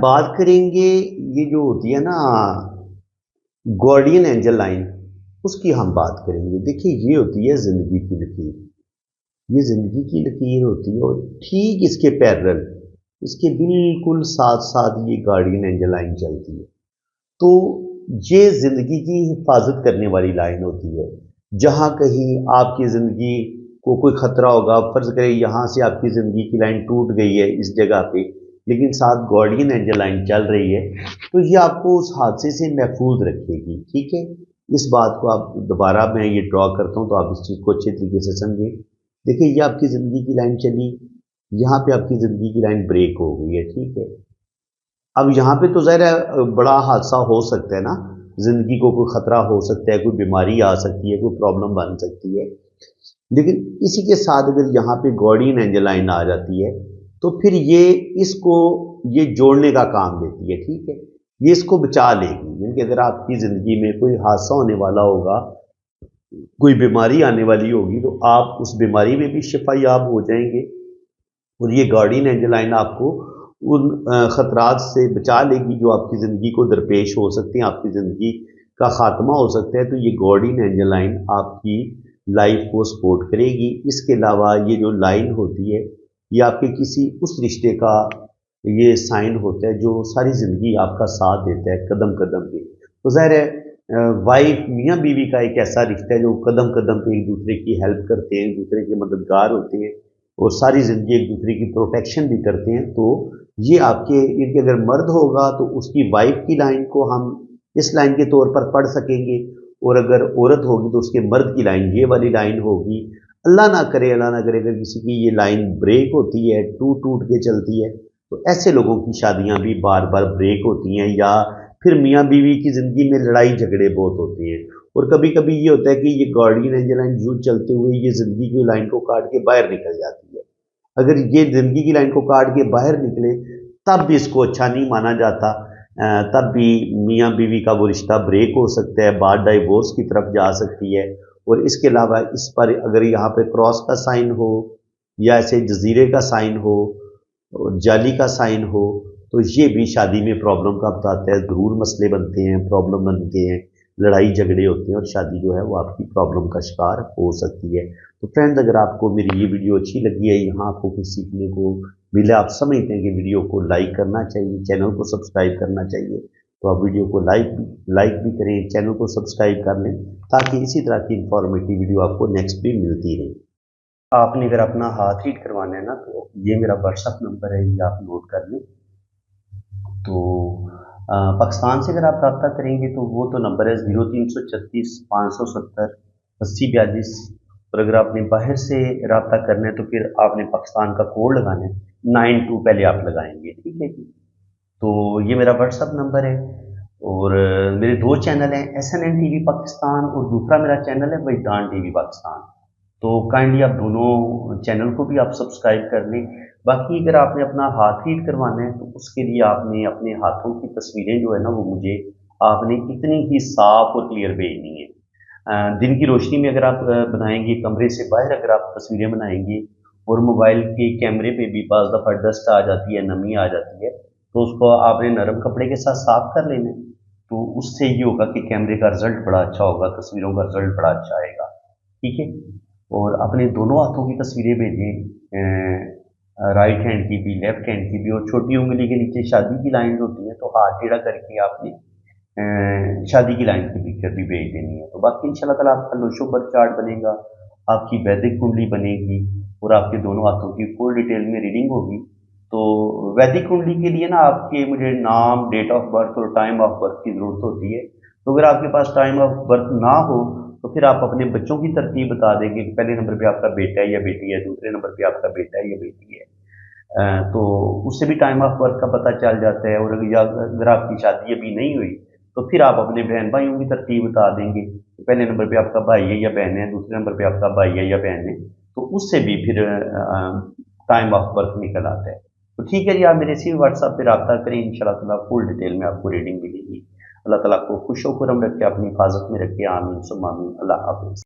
बात करेंगे ये जो होती है ना गार्डियन एंजल लाइन, उसकी हम बात करेंगे। देखिए ये होती है जिंदगी की लकीर, ये जिंदगी की लकीर होती है और ठीक इसके पैरेलल, इसके बिल्कुल साथ साथ ये गार्डियन एंजल लाइन चलती है। तो ये जिंदगी की हिफाजत करने वाली लाइन होती है। जहां कहीं आपकी जिंदगी को कोई खतरा होगा, फर्ज करें यहां से आपकी जिंदगी की लाइन टूट गई है इस जगह पे, लेकिन साथ गार्डियन एंजल लाइन चल रही है, तो ये आपको उस हादसे से महफूज रखेगी। ठीक है, इस बात को आप दोबारा मैं ये ड्रॉ करता हूँ तो आप इस चीज़ को अच्छे तरीके से समझें। देखिए ये आपकी ज़िंदगी की लाइन चली, यहाँ पे आपकी ज़िंदगी की लाइन ब्रेक हो गई है। ठीक है, अब यहाँ पे तो ज़ाहिर है बड़ा हादसा हो सकता है ना, ज़िंदगी को कोई ख़तरा हो सकता है, कोई बीमारी आ सकती है, कोई प्रॉब्लम बन सकती है, लेकिन इसी के साथ अगर यहाँ पे गार्डियन एंजल लाइन आ जाती है तो फिर ये इसको ये जोड़ने का काम देती है। ठीक है, ये इसको बचा लेगी। यानी कि अगर आपकी ज़िंदगी में कोई हादसा होने वाला होगा, कोई बीमारी आने वाली होगी, तो आप उस बीमारी में भी शिफा याब हो जाएंगे और ये गार्डियन एंजल लाइन आपको उन ख़तरात से बचा लेगी जो आपकी ज़िंदगी को दरपेश हो सकते हैं, आपकी ज़िंदगी का ख़ात्मा हो सकता है। तो ये गार्डियन एंजल लाइन आपकी लाइफ को सपोर्ट करेगी। इसके अलावा ये जो लाइन होती है ये आपके किसी उस रिश्ते का ये साइन होता है जो सारी ज़िंदगी आपका साथ देता है कदम कदम पे। तो ज़ाहिर है वाइफ मियाँ बीवी का एक ऐसा रिश्ता है जो कदम कदम पे एक दूसरे की हेल्प करते हैं, एक दूसरे के मददगार होते हैं और सारी ज़िंदगी एक दूसरे की प्रोटेक्शन भी करते हैं। तो ये आपके इनके अगर मर्द होगा तो उसकी वाइफ की लाइन को हम इस लाइन के तौर पर पढ़ सकेंगे, और अगर औरत होगी तो उसके मर्द की लाइन ये वाली लाइन होगी। अल्लाह ना करे अगर किसी की ये लाइन ब्रेक होती है, टूट टूट के चलती है, तो ऐसे लोगों की शादियां भी बार बार ब्रेक होती हैं, या फिर मियाँ बीवी की ज़िंदगी में लड़ाई झगड़े बहुत होते हैं। और कभी कभी ये होता है कि ये गार्डियन एंजल लाइन यूं चलते हुए ये ज़िंदगी की लाइन को काट के बाहर निकल जाती है। अगर ये ज़िंदगी की लाइन को काट के बाहर निकले तब भी इसको अच्छा नहीं माना जाता, तब भी मियाँ बीवी का वो रिश्ता ब्रेक हो सकता है, बात डाइवोर्स की तरफ जा सकती है। और इसके अलावा इस पर अगर यहाँ पे क्रॉस का साइन हो या ऐसे जजीरे का साइन हो और जाली का साइन हो, तो ये भी शादी में प्रॉब्लम का बताता है। ज़रूर मसले बनते हैं, प्रॉब्लम बनते हैं, लड़ाई झगड़े होते हैं और शादी जो है वो आपकी प्रॉब्लम का शिकार हो सकती है। तो फ्रेंड्स, अगर आपको मेरी ये वीडियो अच्छी लगी है, यहाँ आपको कुछ सीखने को मिला, आप समझते हैं कि वीडियो को लाइक करना चाहिए, चैनल को सब्सक्राइब करना चाहिए, तो आप वीडियो को लाइक भी करें, चैनल को सब्सक्राइब कर लें, ताकि इसी तरह की इंफॉर्मेटिव वीडियो आपको नेक्स्ट भी मिलती रहे। आपने अगर अपना हाथ रीड करवाना है ना, तो ये मेरा व्हाट्सअप नंबर है, ये आप नोट कर लें। तो पाकिस्तान से अगर आप रब्ता करेंगे तो वो तो नंबर है 0336 570 8042। और अगर आपने बाहर से रब्ता करना है तो फिर आपने पाकिस्तान का कोड लगाना है, 92 पहले आप लगाएंगे। ठीक है जी, तो ये मेरा व्हाट्सअप नंबर है। और मेरे दो चैनल हैं, SNN TV पाकिस्तान और दूसरा मेरा चैनल है वजदान TV पाकिस्तान। तो काइंडली आप दोनों चैनल को भी आप सब्सक्राइब कर लें। बाकी अगर आपने अपना हाथ रीड करवाना है तो उसके लिए आपने अपने हाथों की तस्वीरें जो है ना वो मुझे आपने इतनी ही साफ और क्लियर भेजनी है। दिन की रोशनी में अगर आप बनाएंगे, कमरे से बाहर अगर आप तस्वीरें बनाएंगे और मोबाइल के कैमरे पे भी बाज़ दफ़ा डस्ट आ जाती है, नमी आ जाती है, तो उसको आपने नरम कपड़े के साथ साफ कर लेना है। तो उससे ये होगा कि कैमरे का रिजल्ट बड़ा अच्छा होगा, तस्वीरों का रिजल्ट बड़ा अच्छा आएगा। ठीक है, और अपने दोनों हाथों की तस्वीरें भेजें, राइट हैंड की भी, लेफ्ट हैंड की भी, और छोटी उंगली के नीचे शादी की लाइन होती है, तो हाथ टेढ़ा करके आपने शादी की लाइन की पिक्चर भी भेज देनी है। तो बाकी इंशाल्लाह ताला आपका लोशो बर्थ चार्ट बनेगा, आपकी वैदिक कुंडली बनेगी और आपके दोनों हाथों की फुल डिटेल में रीडिंग होगी। तो वैदिक कुंडली के लिए ना आपके मुझे नाम, डेट ऑफ बर्थ और टाइम ऑफ बर्थ की ज़रूरत होती है। तो अगर आपके पास टाइम ऑफ बर्थ ना हो तो फिर आप अपने बच्चों की तरतीब बता देंगे कि पहले नंबर पे आपका बेटा है या बेटी है, दूसरे नंबर पे आपका बेटा है या बेटी है। तो उससे भी टाइम ऑफ बर्थ का पता चल जाता है। और अगर आपकी शादी अभी नहीं हुई तो फिर आप अपने बहन भाइयों की तरतीब बता देंगे कि पहले नंबर पे आपका भाई है या बहन है, दूसरे नंबर पे आपका भाई है या बहन है, तो उससे भी फिर टाइम ऑफ बर्थ निकल आता है। तो ठीक है जी, आप मेरे इसी व्हाट्सएप पे रब्ता करें, इंशाल्लाह ताला फुल डिटेल में आपको रीडिंग मिलेगी। اللہ تعالیٰ کو خوش و خرم رکھے، اپنی حفاظت میں رکھے، آمین ثم آمین۔ اللہ حافظ۔